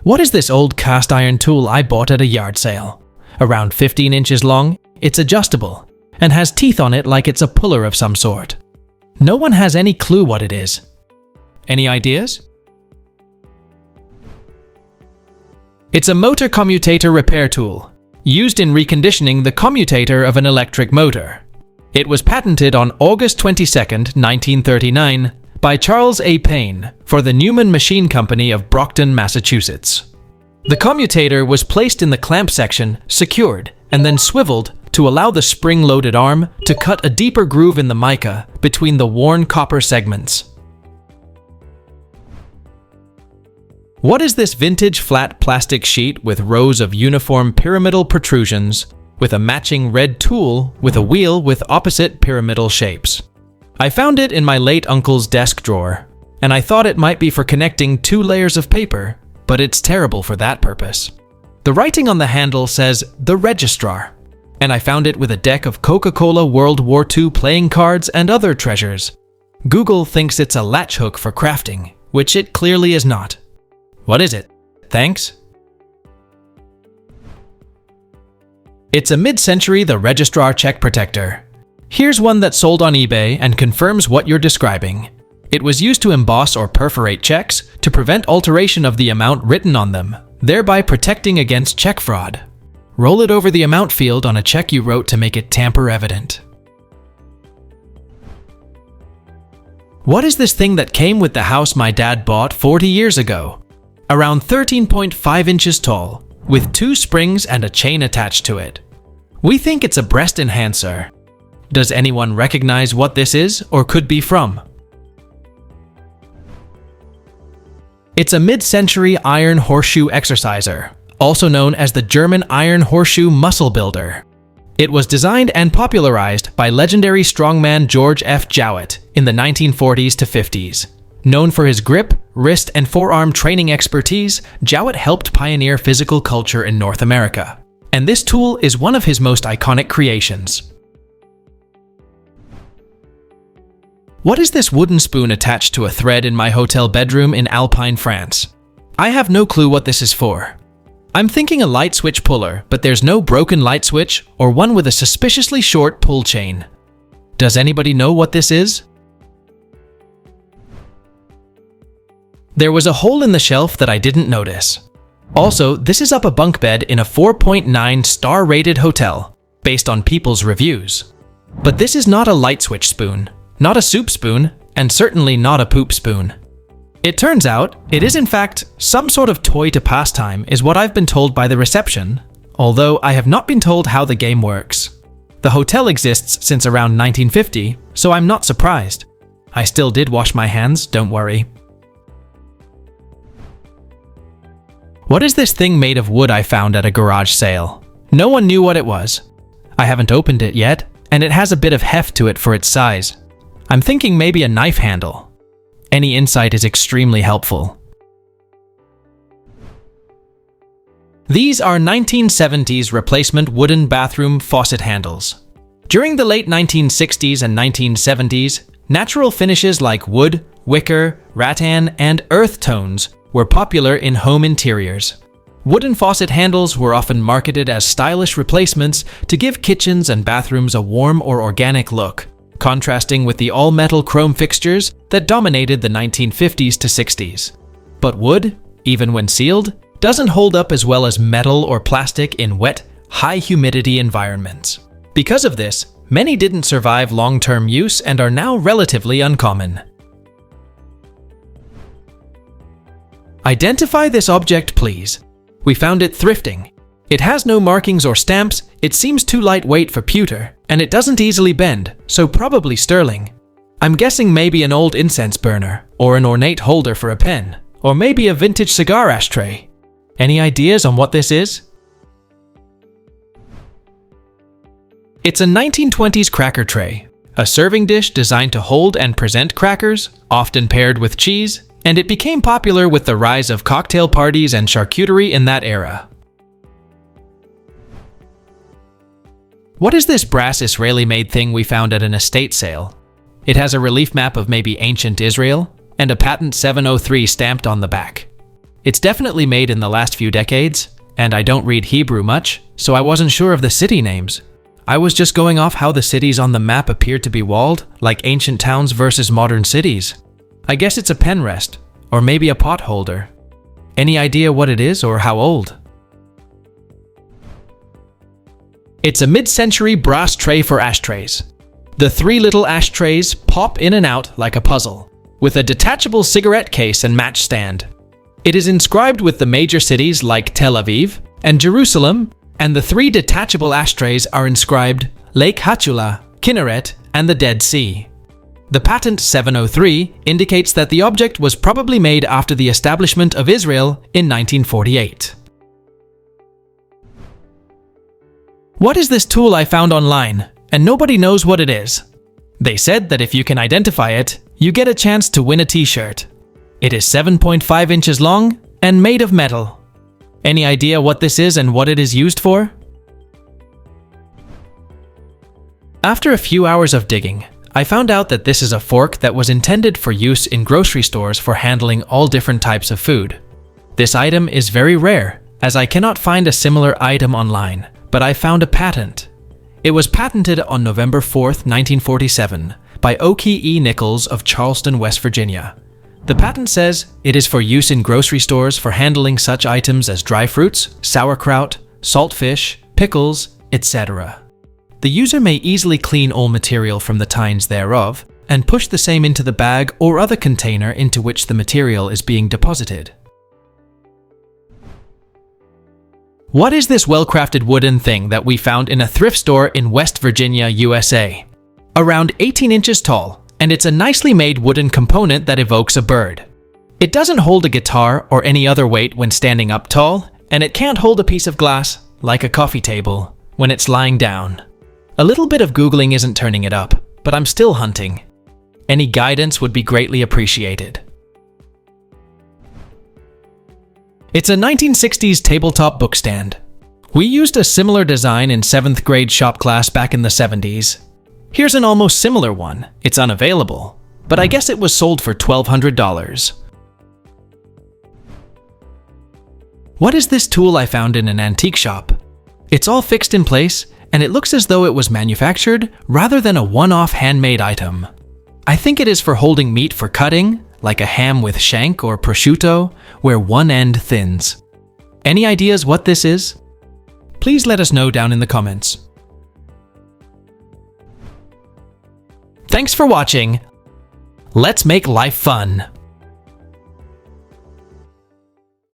What is this old cast iron tool I bought at a yard sale? Around 15 inches long, it's adjustable, and has teeth on it like it's a puller of some sort. No one has any clue what it is. Any ideas? It's a motor commutator repair tool, used in reconditioning the commutator of an electric motor. It was patented on August 22, 1939, by Charles A. Payne for the Newman Machine Company of Brockton, Massachusetts. The commutator was placed in the clamp section, secured, and then swiveled to allow the spring-loaded arm to cut a deeper groove in the mica between the worn copper segments. What is this vintage flat plastic sheet with rows of uniform pyramidal protrusions, with a matching red tool with a wheel with opposite pyramidal shapes? I found it in my late uncle's desk drawer, and I thought it might be for connecting 2 layers of paper, but it's terrible for that purpose. The writing on the handle says "The Registrar," and I found it with a deck of Coca-Cola World War II playing cards and other treasures. Google thinks it's a latch hook for crafting, which it clearly is not. What is it? Thanks. It's a mid-century The Registrar check protector. Here's one that sold on eBay and confirms what you're describing. It was used to emboss or perforate checks to prevent alteration of the amount written on them, thereby protecting against check fraud. Roll it over the amount field on a check you wrote to make it tamper-evident. What is this thing that came with the house my dad bought 40 years ago? Around 13.5 inches tall, with 2 springs and a chain attached to it. We think it's a breast enhancer. Does anyone recognize what this is or could be from? It's a mid-century iron horseshoe exerciser, also known as the German iron horseshoe muscle builder. It was designed and popularized by legendary strongman George F. Jowett in the 1940s to 50s. Known for his grip, wrist, and forearm training expertise, Jowett helped pioneer physical culture in North America. And this tool is one of his most iconic creations. What is this wooden spoon attached to a thread in my hotel bedroom in Alpine, France? I have no clue what this is for. I'm thinking a light switch puller, but there's no broken light switch or one with a suspiciously short pull chain. Does anybody know what this is? There was a hole in the shelf that I didn't notice. Also, this is up a bunk bed in a 4.9 star-rated hotel, based on people's reviews. But this is not a light switch spoon, not a soup spoon, and certainly not a poop spoon. It turns out, it is in fact some sort of toy to pastime is what I've been told by the reception, although I have not been told how the game works. The hotel exists since around 1950, so I'm not surprised. I still did wash my hands, don't worry. What is this thing made of wood I found at a garage sale? No one knew what it was. I haven't opened it yet, and it has a bit of heft to it for its size. I'm thinking maybe a knife handle. Any insight is extremely helpful. These are 1970s replacement wooden bathroom faucet handles. During the late 1960s and 1970s, natural finishes like wood, wicker, rattan, and earth tones were popular in home interiors. Wooden faucet handles were often marketed as stylish replacements to give kitchens and bathrooms a warm or organic look, contrasting with the all-metal chrome fixtures that dominated the 1950s to 60s. But wood, even when sealed, doesn't hold up as well as metal or plastic in wet, high-humidity environments. Because of this, many didn't survive long-term use and are now relatively uncommon. Identify this object, please. We found it thrifting. It has no markings or stamps, it seems too lightweight for pewter, and it doesn't easily bend, so probably sterling. I'm guessing maybe an old incense burner, or an ornate holder for a pen, or maybe a vintage cigar ashtray. Any ideas on what this is? It's a 1920s cracker tray, a serving dish designed to hold and present crackers, often paired with cheese, and it became popular with the rise of cocktail parties and charcuterie in that era. What is this brass Israeli-made thing we found at an estate sale? It has a relief map of maybe ancient Israel and a patent 703 stamped on the back. It's definitely made in the last few decades, and I don't read Hebrew much, so I wasn't sure of the city names. I was just going off how the cities on the map appeared to be walled, like ancient towns versus modern cities. I guess it's a pen rest, or maybe a pot holder. Any idea what it is or how old? It's a mid-century brass tray for ashtrays. The three little ashtrays pop in and out like a puzzle, with a detachable cigarette case and match stand. It is inscribed with the major cities like Tel Aviv and Jerusalem, and the three detachable ashtrays are inscribed Lake Hachula, Kinneret, and the Dead Sea. The patent 703 indicates that the object was probably made after the establishment of Israel in 1948. What is this tool I found online, and nobody knows what it is? They said that if you can identify it, you get a chance to win a t-shirt. It is 7.5 inches long and made of metal. Any idea what this is and what it is used for? After a few hours of digging, I found out that this is a fork that was intended for use in grocery stores for handling all different types of food. This item is very rare, as I cannot find a similar item online, but I found a patent. It was patented on November 4th, 1947, by Oki E. Nichols of Charleston, West Virginia. The patent says it is for use in grocery stores for handling such items as dry fruits, sauerkraut, salt fish, pickles, etc. The user may easily clean all material from the tines thereof and push the same into the bag or other container into which the material is being deposited. What is this well-crafted wooden thing that we found in a thrift store in West Virginia, USA? Around 18 inches tall, and it's a nicely made wooden component that evokes a bird. It doesn't hold a guitar or any other weight when standing up tall, and it can't hold a piece of glass, like a coffee table, when it's lying down. A little bit of Googling isn't turning it up, but I'm still hunting. Any guidance would be greatly appreciated. It's a 1960s tabletop bookstand. We used a similar design in 7th grade shop class back in the 70s. Here's an almost similar one. It's unavailable, but I guess it was sold for $1,200. What is this tool I found in an antique shop? It's all fixed in place, and it looks as though it was manufactured rather than a one-off handmade item. I think it is for holding meat for cutting, like a ham with shank or prosciutto, where one end thins. Any ideas what this is? Please let us know down in the comments. Thanks for watching. Let's make life fun.